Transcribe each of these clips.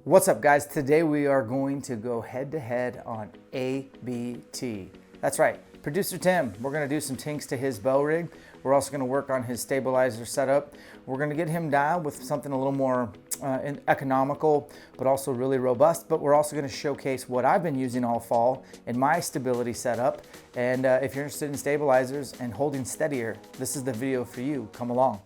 What's up, guys? Today we are going to go head-to-head on ABT. That's right, producer Tim. We're gonna do some tinks to his bow rig. We're also gonna work on his stabilizer setup. We're gonna get him down with something a little more economical, but also really robust. But we're also gonna showcase what I've been using all fall in my stability setup. And if you're interested in stabilizers and holding steadier, this is the video for you. Come along.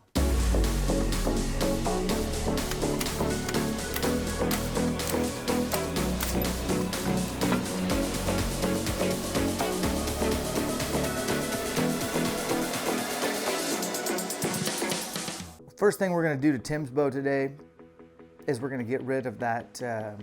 First thing we're gonna do to Tim's bow today is we're gonna get rid of that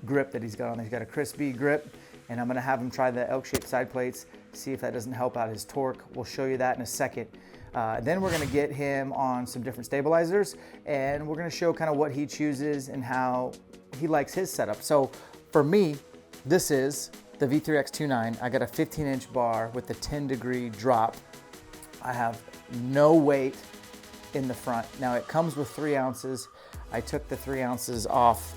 grip that he's got on. He's got a crispy grip, and I'm gonna have him try the ElkShape side plates, see if that doesn't help out his torque. We'll show you that in a second. Then we're gonna get him on some different stabilizers, and we're gonna show kind of what he chooses and how he likes his setup. So for me, this is the V3X29. I got a 15-inch bar with a 10-degree drop. I have no weight in the front. Now it comes with 3 ounces. I took the 3 ounces off.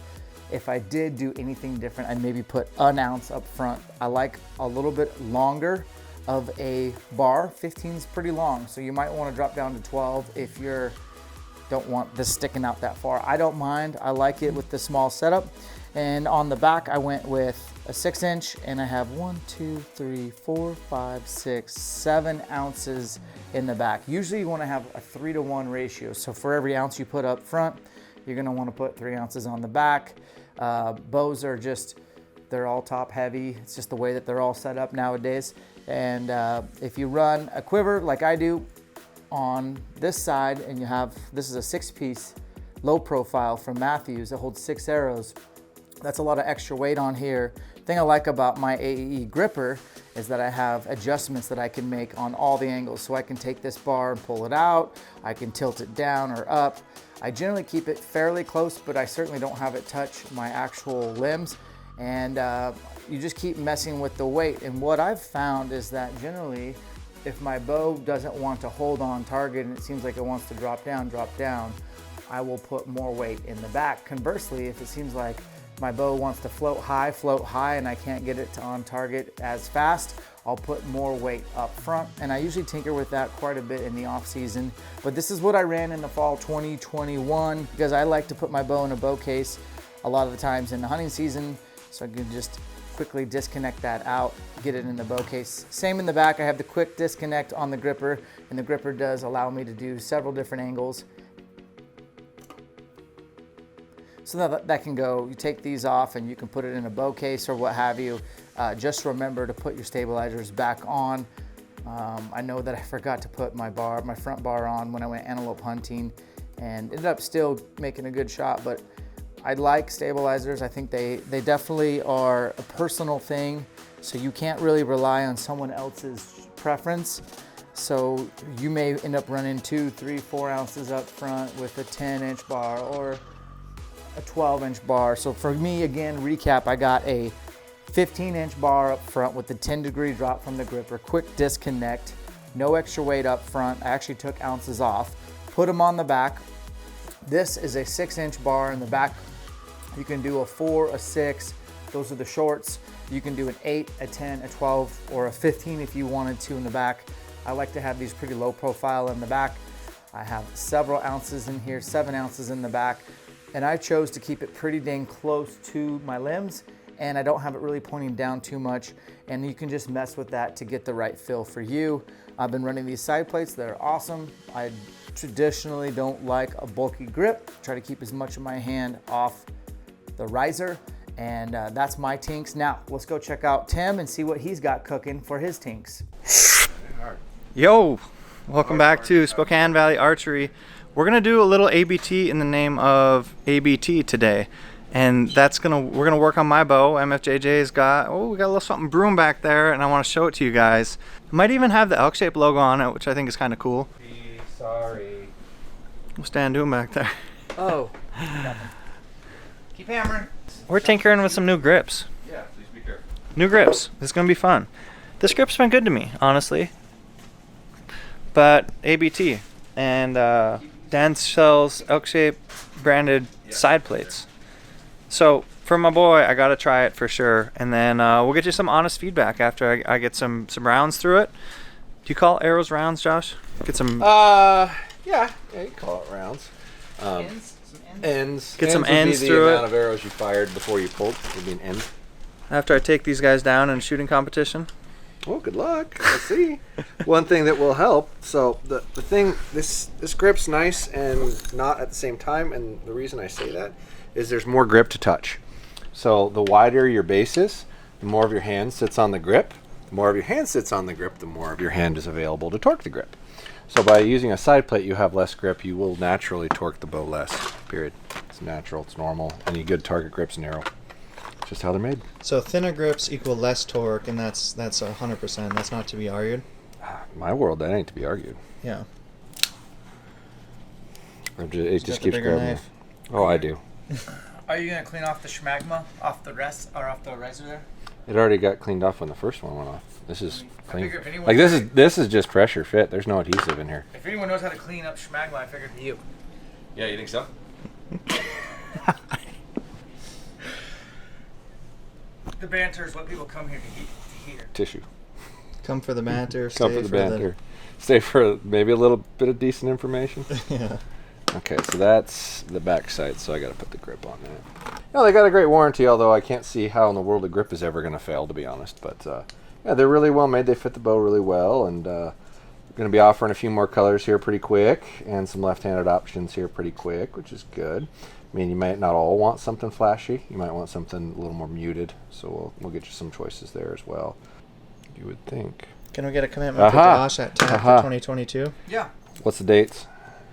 If I did do anything different, I'd maybe put an ounce up front. I like a little bit longer of a bar. 15 is pretty long, so you might want to drop down to 12 if you don't want this sticking out that far. I don't mind. I like it with the small setup. And on the back, I went with a 6-inch, and I have 1, 2, 3, 4, 5, 6, 7 ounces in the back. Usually you want to have a 3-to-1 ratio. So for every ounce you put up front, you're going to want to put 3 ounces on the back. Bows are just, they're all top heavy. It's just the way that they're all set up nowadays. And if you run a quiver like I do on this side, and you have, this is a 6-piece low profile from Matthews that holds 6 arrows. That's a lot of extra weight on here. The thing I like about my AE gripper is that I have adjustments that I can make on all the angles. So I can take this bar and pull it out. I can tilt it down or up. I generally keep it fairly close, but I certainly don't have it touch my actual limbs. And you just keep messing with the weight. And what I've found is that generally, if my bow doesn't want to hold on target and it seems like it wants to drop down, I will put more weight in the back. Conversely, if it seems like my bow wants to float high, and I can't get it to on target as fast, I'll put more weight up front. And I usually tinker with that quite a bit in the off season. But this is what I ran in the fall 2021 because I like to put my bow in a bow case a lot of the times in the hunting season. So I can just quickly disconnect that out, get it in the bow case. Same in the back, I have the quick disconnect on the gripper, and the gripper does allow me to do several different angles. So that can go, you take these off and you can put it in a bow case or what have you. Just remember to put your stabilizers back on. I know that I forgot to put my front bar on when I went antelope hunting and ended up still making a good shot, but I like stabilizers. I think they definitely are a personal thing, so you can't really rely on someone else's preference. So you may end up running 2, 3, 4 ounces up front with a 10-inch bar or a 12-inch bar. So for me, again, recap, I got a 15-inch bar up front with the 10-degree drop from the gripper, quick disconnect, no extra weight up front. I actually took ounces off, put them on the back. This is a 6-inch bar in the back. You can do a 4, a 6, those are the shorts. You can do an 8, a 10, a 12, or a 15 if you wanted to in the back. I like to have these pretty low profile in the back. I have several ounces in here, 7 ounces in the back. And I chose to keep it pretty dang close to my limbs, and I don't have it really pointing down too much, and you can just mess with that to get the right feel for you. I've been running these side plates that are awesome. I traditionally don't like a bulky grip. Try to keep as much of my hand off the riser, and that's my tinks. Now, let's go check out Tim and see what he's got cooking for his tinks. Yo, welcome back to Spokane Valley Archery. We're gonna do a little ABT in the name of ABT today, and we're gonna work on my bow. MFJJ's got, we got a little something brewing back there, and I want to show it to you guys. It might even have the ElkShape logo on it, which I think is kind of cool. Sorry. What's Dan doing back there? Oh, nothing. Keep hammering. We're tinkering with some new grips. Yeah, please be careful. New grips. This is gonna be fun. This grip's been good to me, honestly. But ABT and Dan sells ElkShape branded side plates. So for my boy, I gotta try it for sure, and then we'll get you some honest feedback after I get some rounds through it. Do you call arrows rounds, Josh? Get some. Yeah, you call it rounds. Ends? Ends. Get some would be ends the through amount it. of arrows you fired before you pulled would be an end. After I take these guys down in a shooting competition. Well, good luck. Let's see. One thing that will help. So the thing, this grip's nice and not at the same time, and the reason I say that is there's more grip to touch. So the wider your base is, the more of your hand sits on the grip. The more of your hand sits on the grip, the more of your hand is available to torque the grip. So by using a side plate, you have less grip. You will naturally torque the bow less. Period. It's natural. It's normal. Any good target grip's narrow. It's just how they're made. So thinner grips equal less torque, and that's 100%. That's not to be argued. In my world, that ain't to be argued. Yeah. It just the keeps bigger grabbing me. knife. Oh, I do. Are you gonna clean off the schmagma off the rest or off the riser there? It already got cleaned off when the first one went off. This is clean. figure if anyone- Like this is just pressure fit. There's no adhesive in here. If anyone knows how to clean up schmagma, I figured you. Yeah, you think so? The banter is what people come here to hear. Tissue. Come for the banter. Come stay for the banter. Stay for maybe a little bit of decent information. Yeah. Okay, so that's the back sight, so I got to put the grip on that. No, they got a great warranty, although I can't see how in the world a grip is ever going to fail, to be honest. But yeah, they're really well made. They fit the bow really well, and we're going to be offering a few more colors here pretty quick, and some left-handed options here pretty quick, which is good. I mean, you might not all want something flashy. You might want something a little more muted, so we'll get you some choices there as well. You would think. Can we get a commitment for Josh at TAP for 2022? Yeah. What's the dates?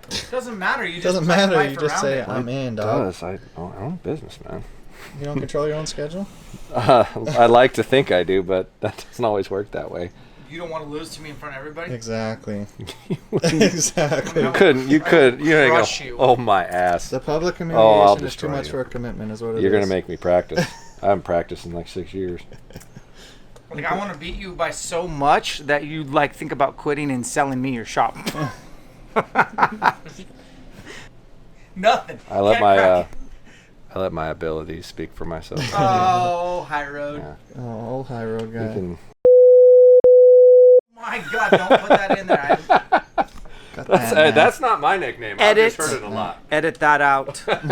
It doesn't matter. You just Doesn't plan matter. life You just around say it. I'm in, It dog. does. I own business, man. You don't control your own schedule. I like to think I do, but that doesn't always work that way. You don't want to lose to me in front of everybody. Exactly. Exactly. You couldn't. You could. You know, Crush go, you. Oh my ass. The public I'll humiliation is too destroy much you. for a commitment, is what it is. You're gonna make me practice. I haven't practiced in like 6 years. Like I want to beat you by so much that you like think about quitting and selling me your shop. Nothing. I let Can't crack it. my abilities speak for myself. Oh, high road. Yeah. Oh, old high road You guy. can. My God, don't put that in there. Got that, man. That's not my nickname. Edit. I've just heard it a lot. Edit that out. And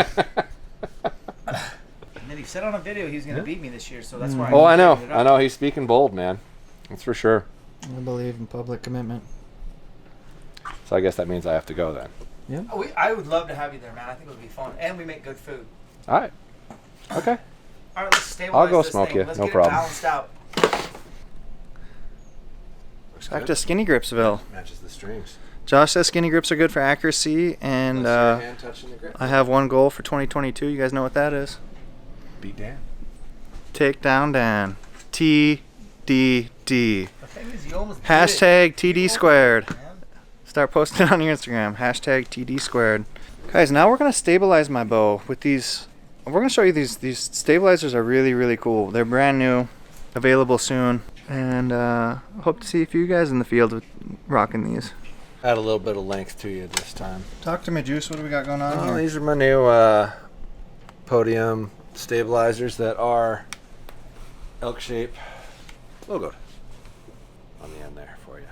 then he said on a video he was going to beat me this year, so that's why. Oh, I know. bringing it up. I know. He's speaking bold, man. That's for sure. I believe in public commitment. So I guess that means I have to go then. Oh, I would love to have you there, man. I think it would be fun, and we make good food. All right. Okay. All right, let's stabilize go this smoke thing. you, Let's no get problem. it balanced out. Back to Skinny Gripsville. Matches the strings. Josh says Skinny Grips are good for accuracy, and hand touching the grip. I have one goal for 2022. You guys know what that is? Beat Dan. Take down Dan. TDD. The thing is, you almost did it. Hashtag TD squared. Man. Start posting it on your Instagram. Hashtag TD squared. Guys, now we're going to stabilize my bow with these. We're going to show you these stabilizers are really, really cool. They're brand new, available soon, and hope to see a few guys in the field with rocking these. Add a little bit of length to you this time. Talk to me, Juice. What do we got going on Oh, here? these are my new podium stabilizers that are ElkShape logoed on the end there for you.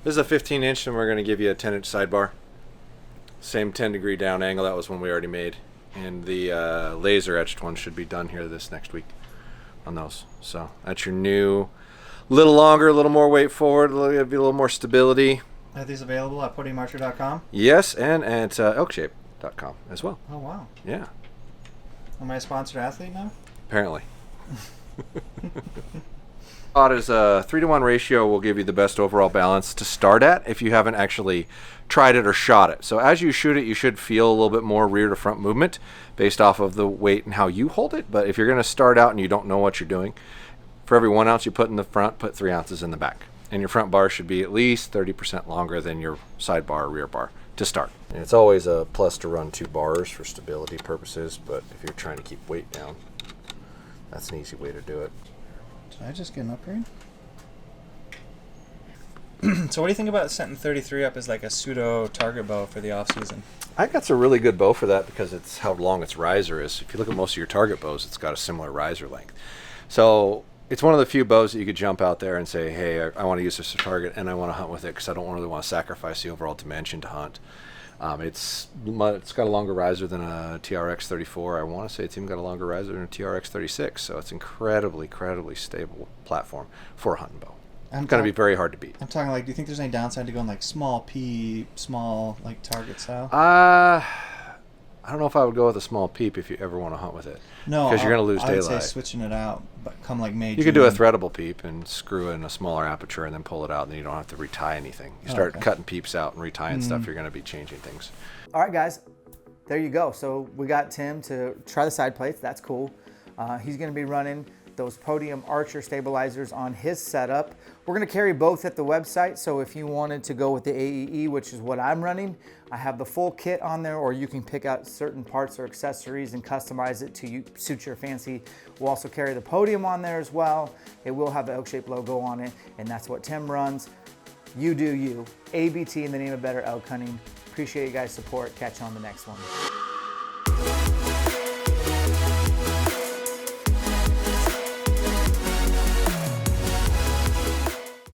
This is a 15-inch, and we're going to give you a 10-inch sidebar. Same 10-degree down angle. That was one we already made. And the laser etched one should be done here this next week on those. So that's your new, little longer, a little more weight forward, a little more stability. Are these available at podiumarcher.com? Yes, and at ElkShape.com as well. Oh, wow. Yeah, Am I a sponsored athlete now? apparently. Is a 3-to-1 ratio will give you the best overall balance to start at if you haven't actually tried it or shot it. So as you shoot it, you should feel a little bit more rear to front movement based off of the weight and how you hold it. But if you're going to start out and you don't know what you're doing, for every 1 ounce you put in the front, put 3 ounces in the back. And your front bar should be at least 30% longer than your side bar or rear bar to start. And it's always a plus to run 2 bars for stability purposes, but if you're trying to keep weight down, that's an easy way to do it. Did I just get an upgrade? So what do you think about setting 33 up as like a pseudo target bow for the off season? I got a really good bow for that because it's how long its riser is. If you look at most of your target bows, it's got a similar riser length. So it's one of the few bows that you could jump out there and say, hey, I want to use this to target and I want to hunt with it because I don't really want to sacrifice the overall dimension to hunt. It's got a longer riser than a TRX 34. I want to say it's even got a longer riser than a TRX 36. So it's incredibly stable platform for a hunting bow. It's going to be very hard to beat. I'm talking like, do you think there's any downside to going like small P, small like target style? I don't know if I would go with a small peep if you ever want to hunt with it. No, because you're going to lose I would daylight. say switching it out, but come like May. You could do a threadable peep and screw in a smaller aperture and then pull it out, and then you don't have to retie anything. You start cutting peeps out and retying stuff, you're going to be changing things. All right, guys, there you go. So we got Tim to try the side plates. That's cool. He's going to be running those Podium Archer stabilizers on his setup. We're going to carry both at the website, so if you wanted to go with the AEE, which is what I'm running, I have the full kit on there, or you can pick out certain parts or accessories and customize it to suit your fancy. We'll also carry the Podium on there as well. It will have the ElkShape logo on it, and that's what Tim runs. You do you. ABT in the name of better elk hunting. Appreciate you guys' support. Catch you on the next one.